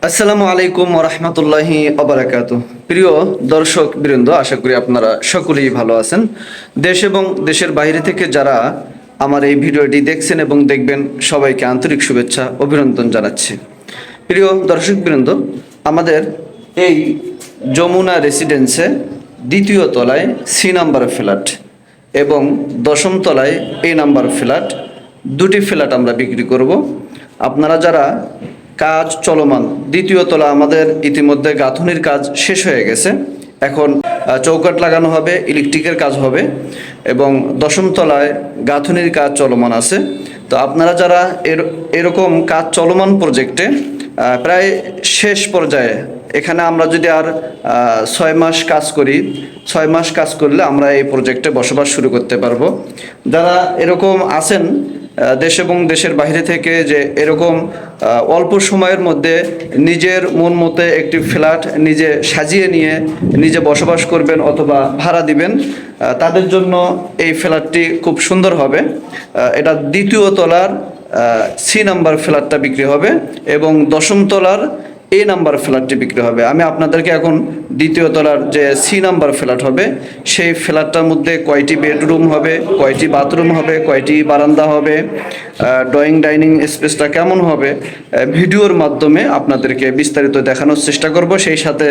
আসসালামু আলাইকুম ওরহমতুল্লাহি ওবারাকাতুহ। প্রিয় দর্শক বৃন্দ, আশা করি আপনারা সকলেই ভালো আছেন। দেশ এবং দেশের বাইরে থেকে যারা আমার এই ভিডিওটি দেখছেন এবং দেখবেন, সবাইকে আন্তরিক শুভেচ্ছা অভিনন্দন জানাচ্ছি। প্রিয় দর্শক বৃন্দ, আমাদের এই যমুনা রেসিডেন্সে দ্বিতীয় তলায় সি নাম্বার ফ্ল্যাট এবং দশম তলায় এ নাম্বার ফ্ল্যাট, দুটি ফ্ল্যাট আমরা বিক্রি করব। আপনারা যারা কাজ চলমান, দ্বিতীয় তলা আমাদের ইতিমধ্যে গাঁথুনির কাজ শেষ হয়ে গেছে, এখন চৌকাঠ লাগানো হবে, ইলেকট্রিকের কাজ হবে এবং দশম তলায় গাঁথুনির কাজ চলমান আছে। তো আপনারা যারা এরকম কাজ চলমান প্রজেক্টে প্রায় শেষ পর্যায়ে, এখানে আমরা যদি আর 6 মাস কাজ করি, 6 মাস কাজ করলে আমরা এই প্রজেক্টে বসবাস শুরু করতে পারবো। যারা এরকম আছেন দেশ এবং দেশের বাইরে থেকে, যে এরকম অল্প সময়ের মধ্যে নিজের মন মতে একটি ফ্ল্যাট নিজে সাজিয়ে নিয়ে নিজে বসবাস করবেন অথবা ভাড়া দিবেন, তাদের জন্য এই ফ্ল্যাটটি খুব সুন্দর হবে। এটা দ্বিতীয় তলার সি নাম্বার ফ্ল্যাটটা বিক্রি হবে এবং দশম তলার এ নাম্বার ফ্ল্যাটটি বিক্রি হবে। আমি আপনাদেরকে এখন দ্বিতীয় তলার যে সি নাম্বার ফ্ল্যাট হবে, সেই ফ্ল্যাটটার মধ্যে কয়টি বেডরুম হবে, কয়টি বাথরুম হবে, কয়টি বারান্দা হবে, ড্রয়িং ডাইনিং স্পেসটা কেমন হবে, ভিডিওর মাধ্যমে আপনাদেরকে বিস্তারিত দেখানোর চেষ্টা করব। সেই সাথে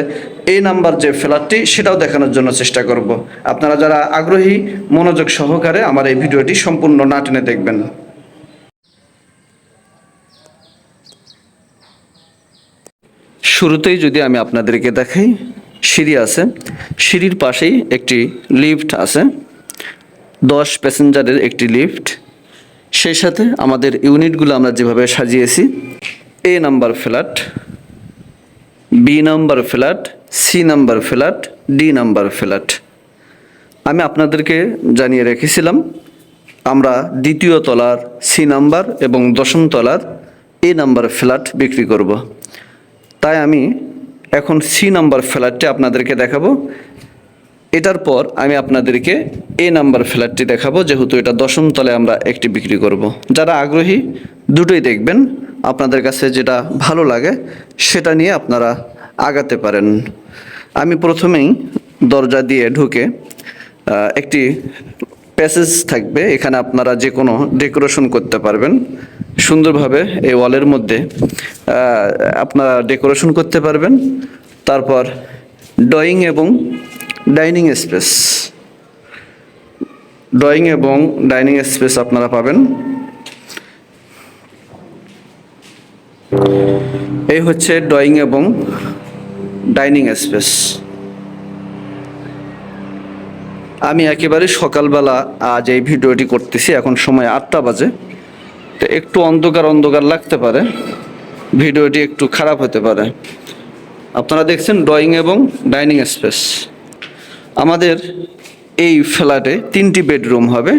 এ নাম্বার যে ফ্ল্যাটটি, সেটাও দেখানোর জন্য চেষ্টা করব। আপনারা যারা আগ্রহী, মনোযোগ সহকারে আমার এই ভিডিওটি সম্পূর্ণ না টেনে দেখবেন। শুরুতেই যদি আমি আপনাদেরকে দেখাই, সিঁড়ি আছে, সিঁড়ির পাশেই একটি লিফট আছে, 10 প্যাসেঞ্জারের একটি লিফট। সেই সাথে আমাদের ইউনিটগুলো আমরা যেভাবে সাজিয়েছি, A number flat, B number flat, C number flat, D number flat. আমি আপনাদেরকে জানিয়ে রেখেছিলাম আমরা দ্বিতীয় তলার সি নাম্বার এবং দশম তলার এ নাম্বার ফ্ল্যাট বিক্রি করব। তাই আমি এখন সি নাম্বার ফ্ল্যাটটি আপনাদেরকে দেখাবো। এটার পর আমি আপনাদেরকে এ নাম্বার ফ্ল্যাটটি দেখাবো, যেহেতু এটা দশম তলায় আমরা একটি বিক্রি করব। যারা আগ্রহী, দুটোই দেখবেন, আপনাদের কাছে যেটা ভালো লাগে সেটা নিয়ে আপনারা আগাতে পারেন। আমি প্রথমেই দরজা দিয়ে ঢুকে একটি প্যাসেজ থাকবে, এখানে আপনারা যে কোনো ডেকোরেশন করতে পারবেন সুন্দরভাবে। এই ওয়ালের মধ্যে আপনারা ডেকোরেশন করতে পারবেন। তারপর ড্রয়িং এবং ডাইনিং স্পেস, ড্রয়িং এবং ডাইনিং স্পেস আপনারা পাবেন। এই হচ্ছে ড্রয়িং এবং ডাইনিং স্পেস। আমি একেবারে সকালবেলা আজ এই ভিডিওটি করতেছি, এখন সময় 8টা বাজে। তো একটু অন্ধকার অন্ধকার লাগতে পারে, ভিডিওটি একটু খারাপ হতে পারে। আপনারা দেখছেন ড্রয়িং এবং ডাইনিং স্পেস। আমাদের এই ফ্ল্যাটে 3টি বেডরুম হবে।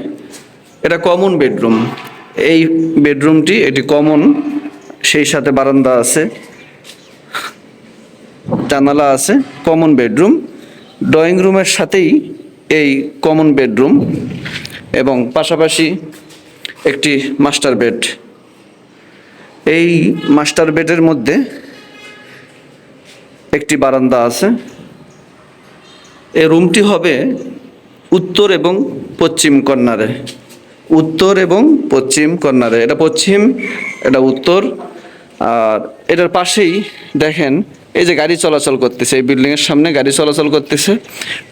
এটা কমন বেডরুম, এই বেডরুমটি এটি কমন, সেই সাথে বারান্দা আছে, জানালা আছে, কমন বেডরুম। ড্রয়িং রুমের সাথেই এই কমন বেডরুম এবং পাশাপাশি একটি মাস্টার বেড। এই মাস্টার বেডের মধ্যে একটি বারান্দা আছে। এই রুমটি হবে উত্তর এবং পশ্চিম কর্নারে, উত্তর এবং পশ্চিম কর্নারে। এটা পশ্চিম, এটা উত্তর। আর এটার পাশেই দেখেন, এই যে গাড়ি চলাচল করতেছে, এই বিল্ডিংয়ের সামনে গাড়ি চলাচল করতেছে।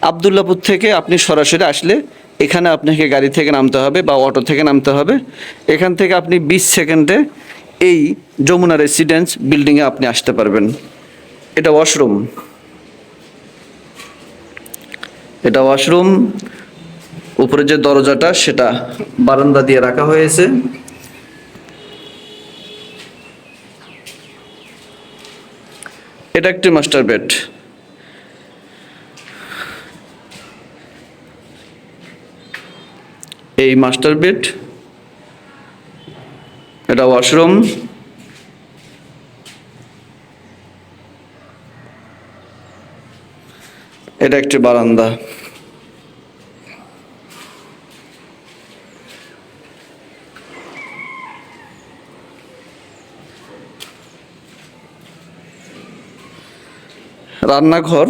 আবদুল্লাপুর থেকে আপনি সরাসরি আসলে এখানে আপনাকে গাড়ি থেকে নামতে হবে বা অটো থেকে নামতে হবে। এখান থেকে আপনি 20 সেকেন্ডে এই যমুনা রেসিডেন্স বিল্ডিংয়ে আপনি আসতে পারবেন। এটা ওয়াশরুম, এটা ওয়াশরুম। উপরে যে দরজাটা, সেটা বারান্দা দিয়ে রাখা হয়েছে। এটা একটি মাস্টার বেড। এই মাস্টার বেড, এটা ওয়াশরুম, এটা একটি বারান্দা। রান্নাঘর,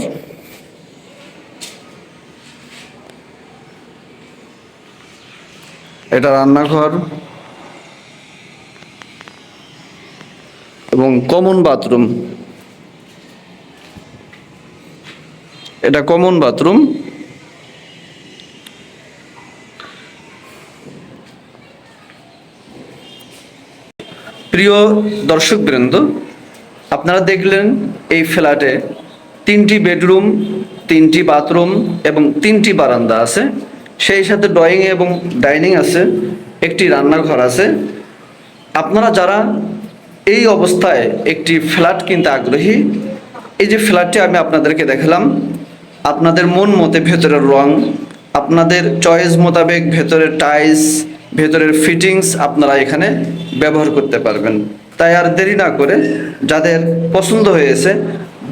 এটা রান্নাঘর এবং কমন বাথরুম, এটা কমন বাথরুম। প্রিয় দর্শকবৃন্দ, আপনারা দেখলেন এই ফ্ল্যাটে 3টি বেডরুম, 3টি বাথরুম এবং 3টি বারান্দা আছে, সেই সাথে ড্রয়িং এবং ডাইনিং আছে, একটি রান্নাঘর আছে। আপনারা যারা এই অবস্থায় একটি ফ্ল্যাট কিনতে আগ্রহী, এই যে ফ্ল্যাটটি আমি আপনাদেরকে দেখালাম, আপনাদের মন মতে ভেতরের রং, আপনাদের চয়েস মোতাবেক ভেতরের টাইলস, ভেতরের ফিটিংস আপনারা এখানে ব্যবহার করতে পারবেন। তাই আর দেরি না করে যাদের পছন্দ হয়েছে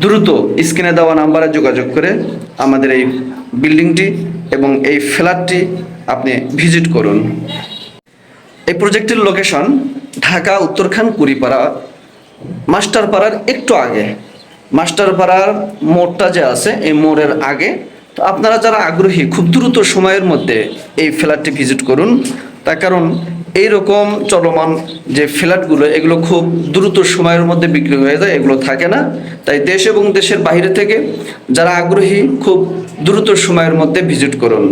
দ্রুত স্ক্রিনে দেওয়া নাম্বারে যোগাযোগ করে আমাদের এই বিল্ডিংটি এবং এই ফ্ল্যাটটি আপনি ভিজিট করুন। এই প্রজেক্টের লোকেশন ঢাকা উত্তরখান কুড়িপাড়া, মাস্টারপাড়ার একটু আগে, মাস্টারপাড়ার মোড়টা যে আছে এই মোড়ের আগে। তো আপনারা যারা আগ্রহী খুব দ্রুত সময়ের মধ্যে এই ফ্ল্যাটটি ভিজিট করুন, তার কারণ এইরকম চলমান যে ফ্ল্যাটগুলো এগুলো খুব দ্রুত সময়ের মধ্যে বিক্রি হয়ে যায়, এগুলো থাকে না। তাই দেশ এবং দেশের বাইরে থেকে যারা আগ্রহী খুব দ্রুত সময়ের মধ্যে ভিজিট করুন।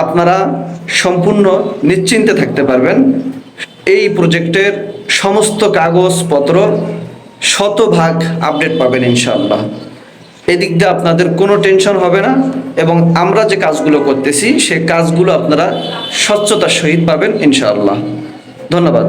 আপনারা সম্পূর্ণ নিশ্চিন্তে থাকতে পারবেন, এই প্রজেক্টের সমস্ত কাগজপত্র শতভাগ আপডেট পাবেন ইনশাআল্লাহ। এদিক দিয়ে আপনাদের কোনো টেনশন হবে না এবং আমরা যে কাজগুলো করতেছি সেই কাজগুলো আপনারা স্বচ্ছতার সহিত পাবেন ইনশাআল্লাহ। ধন্যবাদ।